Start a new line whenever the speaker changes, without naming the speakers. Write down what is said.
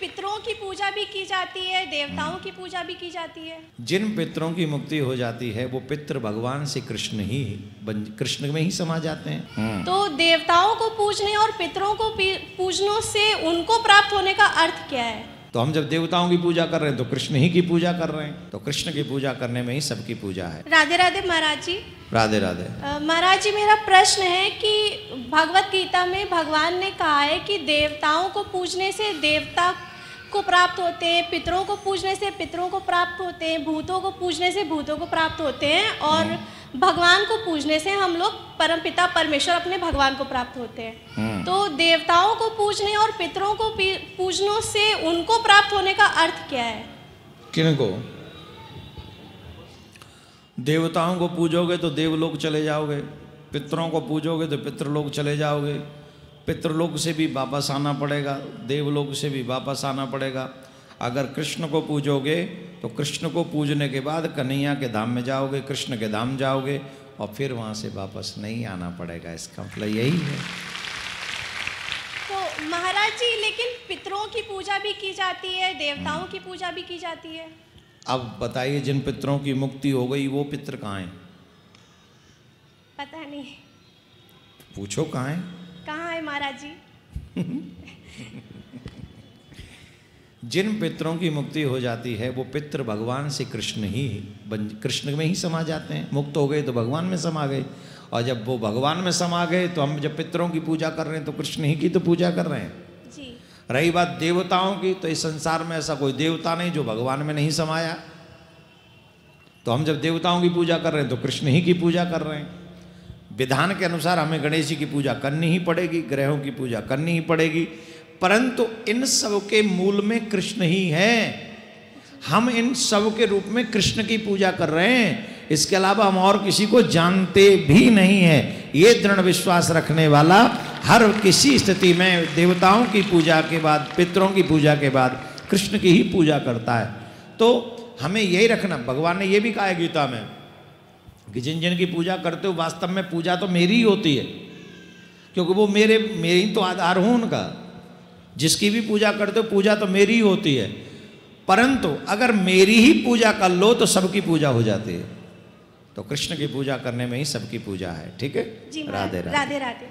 पितरों की पूजा भी की जाती है, देवताओं की पूजा भी की जाती है।
जिन पितरों की मुक्ति हो जाती है वो पितृ भगवान से कृष्ण में ही समा जाते हैं।
तो देवताओं को पूजने और पितरों को पूजनों से उनको प्राप्त होने का अर्थ क्या है?
तो हम जब देवताओं की पूजा कर रहे हैं तो कृष्ण ही की पूजा कर रहे हैं, तो कृष्ण की पूजा करने में ही सबकी पूजा है।
राधे राधे महाराज जी।
राधे राधे।
महाराज जी, मेरा प्रश्न है कि भगवत गीता में भगवान ने कहा है कि देवताओं को पूजने से देवता को प्राप्त होते हैं, पितरों को पूजने से पितरों को प्राप्त होते हैं, भूतों को पूजने से भूतों को प्राप्त होते हैं, और भगवान को पूजने से हम लोग परमपिता परमेश्वर अपने भगवान को प्राप्त होते हैं। तो देवताओं को पूजने और पितरों को पूजनों से उनको प्राप्त होने का अर्थ क्या है?
किनको? देवताओं को पूजोगे तो देवलोक चले जाओगे, पितरों को पूजोगे तो पितृलोक चले जाओगे, पितृलोक से भी वापस आना पड़ेगा, देवलोक से भी वापस आना पड़ेगा। अगर कृष्ण को पूजोगे तो कृष्ण को पूजने के बाद कन्हैया के धाम में जाओगे, कृष्ण के धाम जाओगे, और फिर वहाँ से वापस नहीं आना पड़ेगा। इसका मतलब यही है।
तो महाराज जी, लेकिन पितरों की पूजा भी की जाती है, देवताओं की पूजा भी की जाती है।
अब बताइए, जिन पितरों की मुक्ति हो गई वो पितर कहाँ हैं?
पता नहीं।
पूछो कहाँ हैं?
कहाँ है महाराज जी?
जिन पितरों की मुक्ति हो जाती है वो पितृ भगवान से कृष्ण में ही समा जाते हैं। मुक्त हो गए तो भगवान में समा गए, और जब वो भगवान में समा गए तो हम जब पितरों की पूजा कर रहे हैं तो कृष्ण ही की तो पूजा कर रहे हैं
जी।
रही बात देवताओं की, तो इस संसार में ऐसा कोई देवता नहीं जो भगवान में नहीं समाया। तो हम जब देवताओं की पूजा कर रहे हैं तो कृष्ण ही की पूजा कर रहे हैं। विधान के अनुसार हमें गणेश जी की पूजा करनी ही पड़ेगी, ग्रहों की पूजा करनी ही पड़ेगी, परंतु इन सब के मूल में कृष्ण ही है। हम इन सब के रूप में कृष्ण की पूजा कर रहे हैं, इसके अलावा हम और किसी को जानते भी नहीं है। ये दृढ़ विश्वास रखने वाला हर किसी स्थिति में देवताओं की पूजा के बाद, पितरों की पूजा के बाद कृष्ण की ही पूजा करता है। तो हमें यही रखना, भगवान ने ये भी कहा है गीता में कि जिन जिन की पूजा करते हो वास्तव में पूजा तो मेरी ही होती है, क्योंकि वो मेरी तो आधार हूं उनका। जिसकी भी पूजा करते हो पूजा तो मेरी ही होती है, परंतु अगर मेरी ही पूजा कर लो तो सबकी पूजा हो जाती है। तो कृष्ण की पूजा करने में ही सबकी पूजा है। ठीक है?
जी,
राधे
राधे राधे।